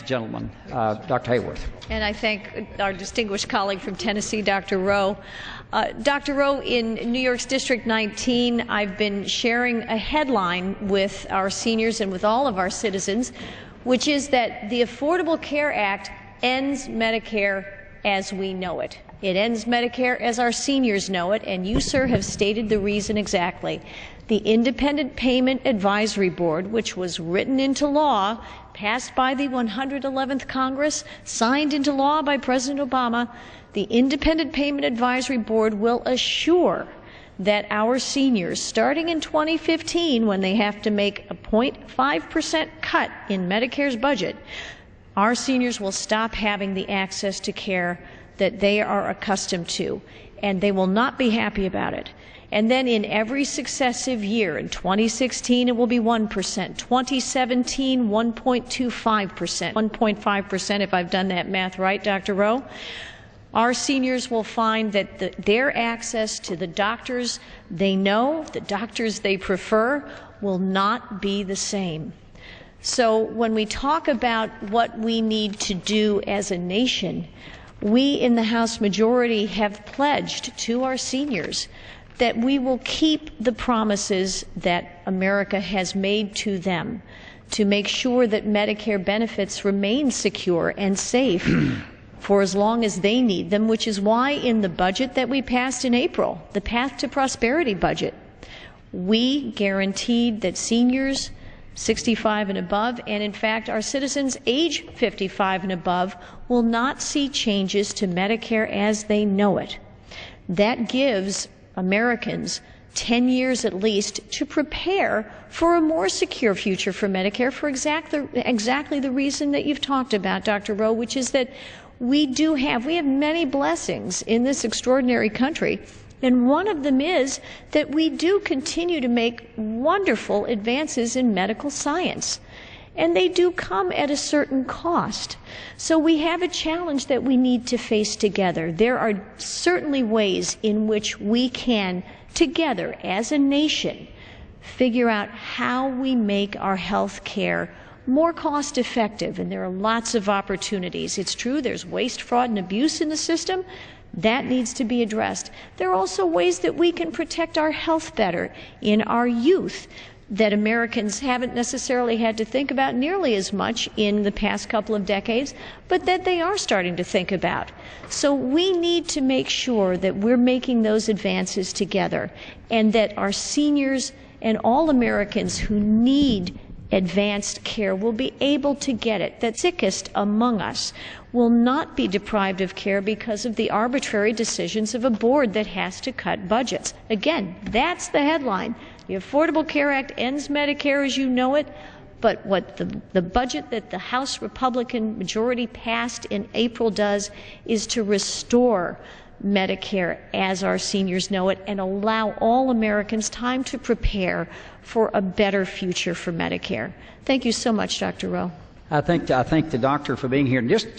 the gentleman, Dr. Hayworth. And I thank our distinguished colleague from Tennessee, Dr. Rowe. Dr. Rowe, in New York's District 19, I've been sharing a headline with our seniors and with all of our citizens, which is that the Affordable Care Act ends Medicare as we know it. It ends Medicare as our seniors know it, and you, sir, have stated the reason exactly. The Independent Payment Advisory Board, which was written into law, passed by the 111th Congress, signed into law by President Obama, the Independent Payment Advisory Board will assure that our seniors, starting in 2015, when they have to make a 0.5% cut in Medicare's budget, our seniors will stop having the access to care that they are accustomed to, and they will not be happy about it. And then in every successive year, in 2016 it will be 1%, 2017 1.25%, 1.5% if I've done that math right, Dr. Rowe. Our seniors will find that their access to the doctors they know, the doctors they prefer, will not be the same. So when we talk about what we need to do as a nation, we in the House majority have pledged to our seniors that we will keep the promises that America has made to them to make sure that Medicare benefits remain secure and safe for as long as they need them, which is why in the budget that we passed in April, the Path to Prosperity budget, we guaranteed that seniors 65 and above, and in fact our citizens age 55 and above, will not see changes to Medicare as they know it. That gives Americans 10 years at least to prepare for a more secure future for Medicare for exactly the reason that you've talked about, Dr. Rowe, which is that we have many blessings in this extraordinary country. And one of them is that we do continue to make wonderful advances in medical science. And they do come at a certain cost. So we have a challenge that we need to face together. There are certainly ways in which we can, together as a nation, figure out how we make our health care more cost effective. And there are lots of opportunities. It's true, there's waste, fraud, and abuse in the system. That needs to be addressed. There are also ways that we can protect our health better in our youth that Americans haven't necessarily had to think about nearly as much in the past couple of decades, but that they are starting to think about. So we need to make sure that we're making those advances together, and that our seniors and all Americans who need advanced care will be able to get it. The sickest among us will not be deprived of care because of the arbitrary decisions of a board that has to cut budgets. Again, that's the headline. The Affordable Care Act ends Medicare as you know it, but what the budget that the House Republican majority passed in April does is to restore Medicare as our seniors know it and allow all Americans time to prepare for a better future for Medicare. Thank you so much, Dr. Rowe. I thank the doctor for being here. Just